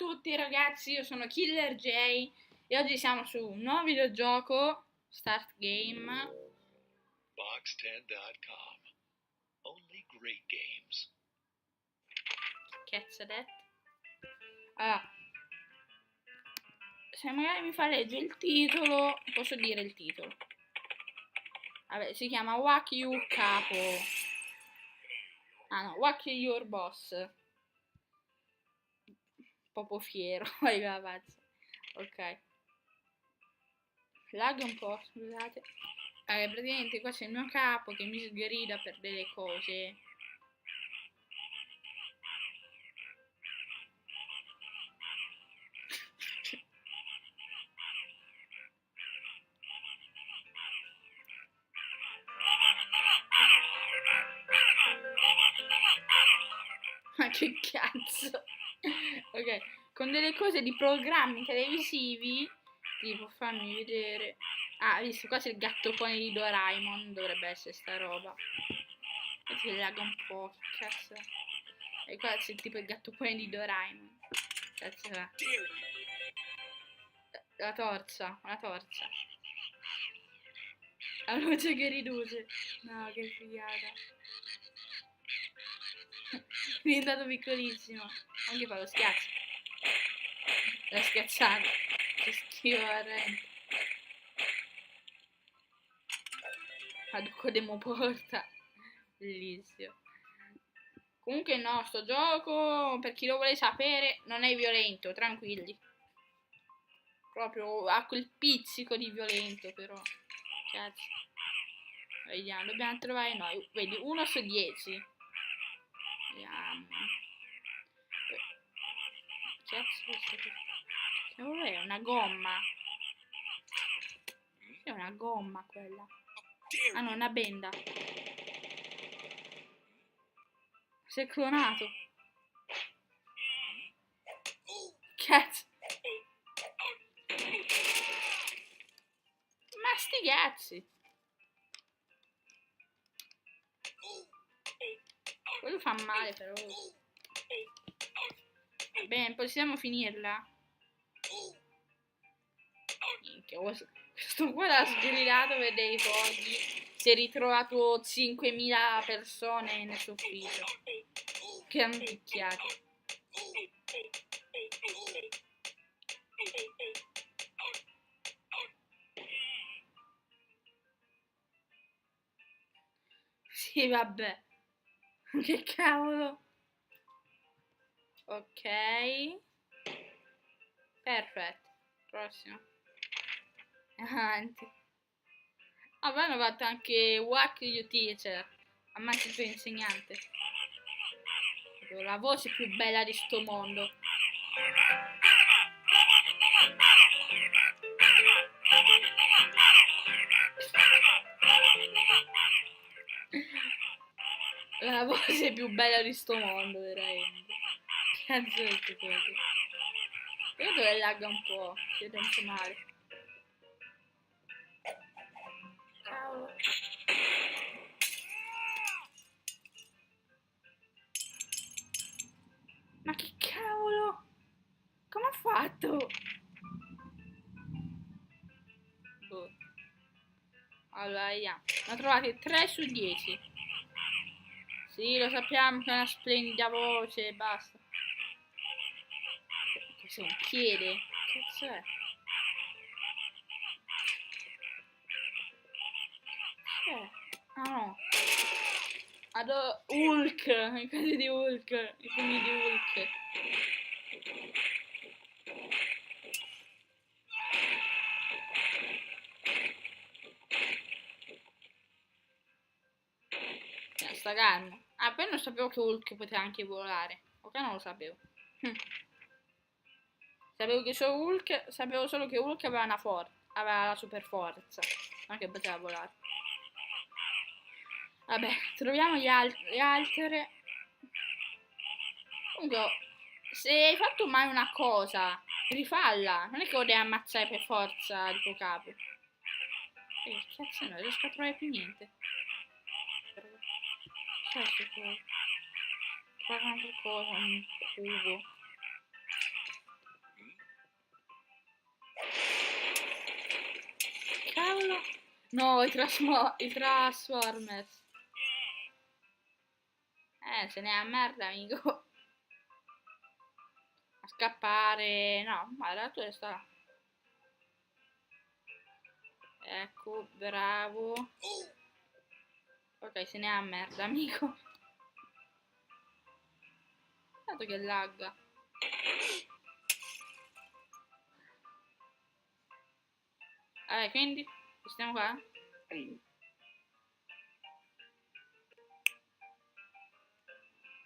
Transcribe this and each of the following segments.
tutti ragazzi, io sono Killer J e oggi siamo su un nuovo videogioco, Start Game. Box10.com. Only great games. Che cazzo ha detto? Allora, se magari mi fa leggere il titolo, posso dire il titolo. Vabbè, si chiama Whack You Capo. Ah no, Whack Your Boss. Proprio fiero, vai avanti. Ok. Lag un po', scusate. Praticamente qua c'è il mio capo che mi sgrida per delle cose. Ma che cazzo? Ok, con delle cose di programmi televisivi, tipo fammi vedere. Ah, visto qua c'è il gattopone di Doraemon, dovrebbe essere sta roba. Che laga un po', che cazzo. E qua c'è tipo il gattopone di Doraemon. Cazzo è? La torcia, una torcia. La luce che riduce. No, che figata. È diventato piccolissimo. Anche fa lo schiaccio. L'ha schiacciato. Che schifo arrendo. Aduco demo porta. Bellissimo. Comunque no, sto gioco, per chi lo vuole sapere, non è violento, tranquilli. Proprio ha quel pizzico di violento, però. Cazzo. Vediamo, dobbiamo trovare noi. Vedi, 1 su 10. Vediamo. Cazzo, che è una gomma. È una gomma quella. Ah no, una benda. Si è clonato. Cazzo. Ma sti cazzi. Quello fa male però. Bene, possiamo finirla? Minchia, questo qua l'ha sgridato per dei fogli. Si è ritrovato 5.000 persone nel suo ufficio che hanno picchiato. Sì, vabbè. Che cavolo. Ok. Perfetto. Prossimo. Avanti. Ah, poi hanno fatto anche Whack You Teacher. Ammazza il tuo insegnante. La voce più bella di sto mondo. La voce più bella di sto mondo, veramente. Cazzo è queste cose. Io dove lagga un po', si sente male. Cavolo. Ma che cavolo? Come ha fatto? Boh. Allora, vediamo. Ne ho trovati 3 su 10. Sì, lo sappiamo che è una splendida voce, basta. Cos'è un piede? Che cazzo è? Ah no. Hulk, i cose di Hulk, i film di Hulk. Sta calmo. Ah, poi non sapevo che Hulk poteva anche volare. Ok, non lo sapevo. Sapevo solo che Hulk aveva aveva la super forza, non che poteva volare. Vabbè, troviamo le altre. Comunque, se hai fatto mai una cosa, rifalla. Non è che lo devi ammazzare per forza il tuo capo. Che cazzo, non riesco a trovare più niente. Certo che trovare un'altra cosa, un cubo. No, il Transformers. Se ne ha merda, amico. A scappare. No, ma la tua sta. Ecco, bravo. Ok, se ne ha merda, amico. Dato che lagga. Quindi, stiamo qua?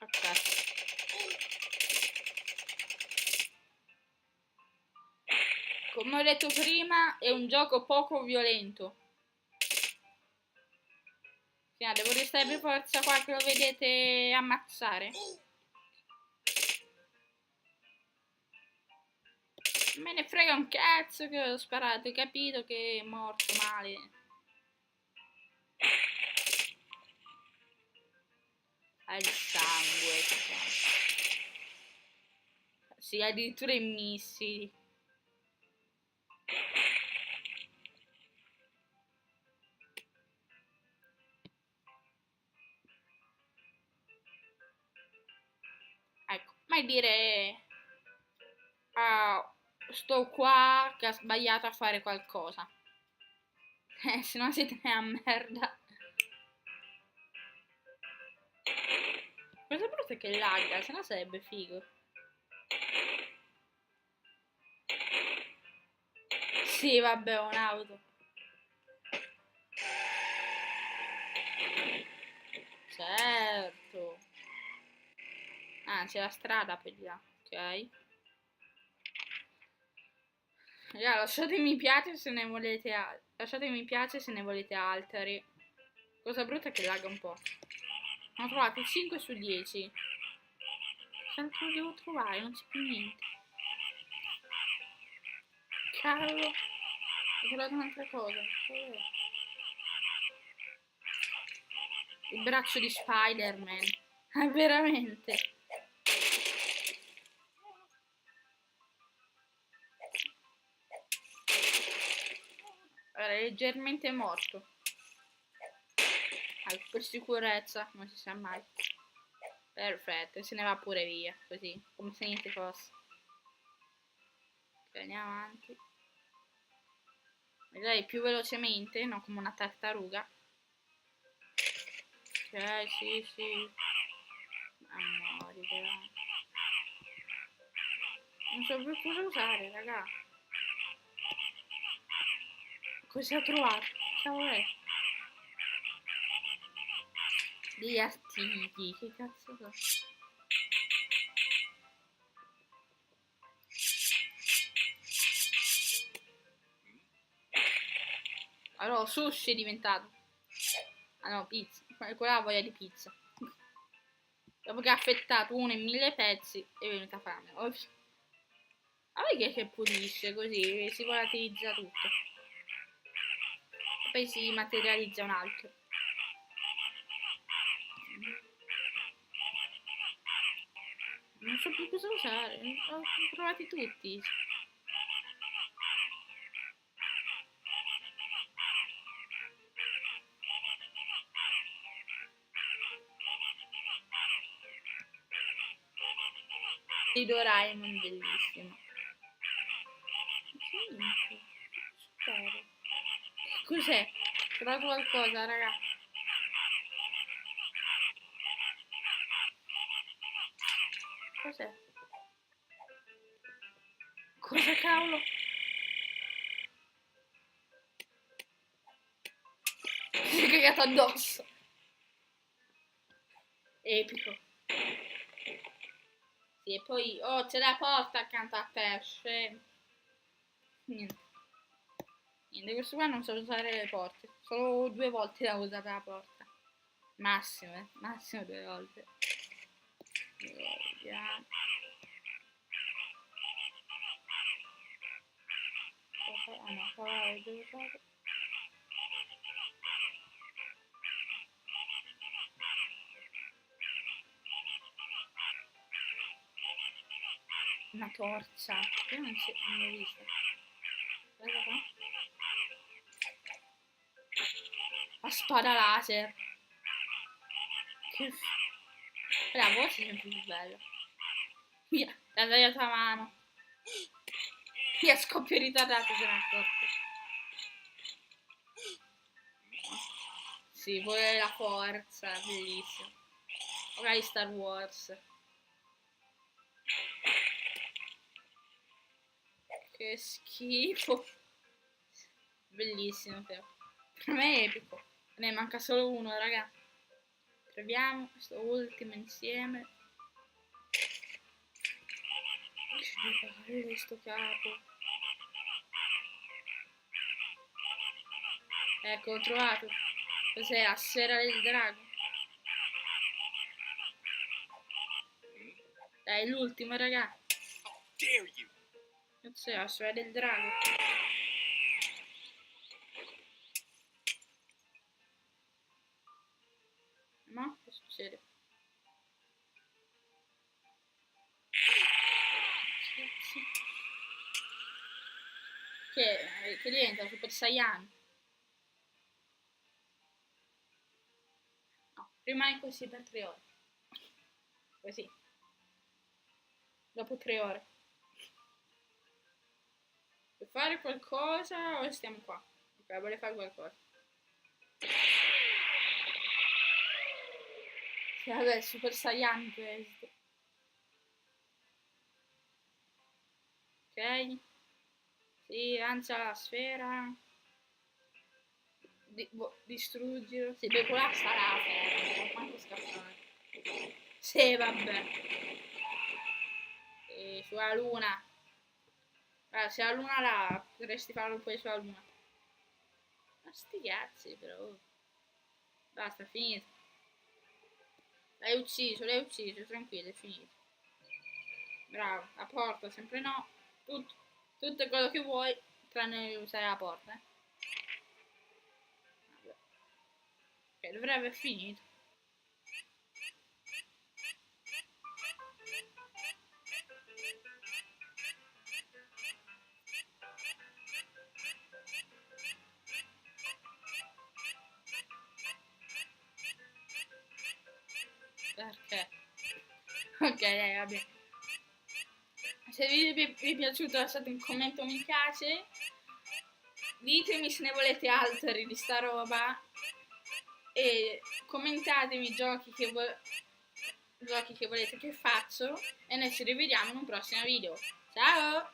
Ok. Come ho detto prima, è un gioco poco violento. Sì, devo restare per forza qua che lo vedete ammazzare. Me ne frega un cazzo che ho sparato, hai capito che è morto male. Ha il sangue. Sì, addirittura i missili. Ecco, mai dire sto qua che ha sbagliato a fare qualcosa. Se no siete a merda. Cosa brutto è che lagga, se no sarebbe figo. Sì, vabbè, un'auto. Certo. Ah, c'è la strada per di là. Ok. Raga, lasciate mi piace se ne volete lasciate mi piace se ne volete altri. Cosa brutta è che lagga un po'. Ne ho trovati 5 su 10. Quanto lo devo trovare? Non c'è più niente. Cavolo. Ho trovato un'altra cosa. Il braccio di Spider-Man. Veramente. Era leggermente morto. Per sicurezza, non si sa mai. Perfetto, se ne va pure via, così, come se niente fosse. Ok, andiamo avanti. Vedrai più velocemente, non come una tartaruga. Ok, sì, sì. Amore, però. Non so più cosa usare, raga. Cosa ho trovato? Cavolo è? Degli artigli, che cazzo so? Allora, sushi è diventato. Ah no, pizza. Quella ha voglia di pizza. Dopo che ha affettato uno in 1000 pezzi è venuta fame. Ovvio. Ma vedi che pulisce così, si volatilizza tutto. E poi si materializza un altro. Non so più cosa usare. Ho provati tutti. Di Doraemon bellissimo. Cos'è? Ho trovato qualcosa, raga. Cos'è? Cosa cavolo? Si è cagato addosso. Epico. Sì, e poi... Oh, c'è la porta accanto a pesce. Niente. Niente, questo qua non so usare le porte. Solo 2 volte l'ho usata la porta. Massimo, massimo 2 volte. Vediamo. Ah no, qua devo usare. Una torcia. Io non l'ho vista. Guarda qua. La spada laser. Che la voce è sempre più bella. Via, l'ha tagliata a mano. Via, scoppio ritardato, se ne è accorto. Sì, poi la forza, bellissimo. Magari Star Wars. Che schifo. Bellissimo, però. Per me è epico. Ne manca solo uno, raga. Troviamo questo ultimo insieme. Che palle sto capo. Ecco, ho trovato. Cos'è? La sfera del drago. Dai, l'ultimo, raga. Cos'è la sfera del drago? No? Che succede? Che diventa Super Saiyan? No, rimane così per 3 ore. Così. Dopo 3 ore. Vuoi fare qualcosa o stiamo qua? Ok, vuole fare qualcosa. Sì, vabbè, Super Saiyan questo. Ok. Sì, lancia la sfera. Distruggilo. Sì, beh, quella sarà ferma. Quanto scappare? Sì, vabbè. E sulla luna. Allora, se la luna là, potresti farlo poi sulla luna. Ma sti cazzi, però. Basta, finito. L'hai ucciso, tranquillo, è finito. Bravo, la porta, sempre no. Tutto quello che vuoi, tranne usare la porta. Vabbè. Ok, dovrebbe aver finito. Perché? Ok, dai, vabbè. Se il video vi è piaciuto lasciate un commento mi piace. Ditemi se ne volete altri di sta roba. E commentatemi i giochi che volete che faccio. E noi ci rivediamo in un prossimo video. Ciao!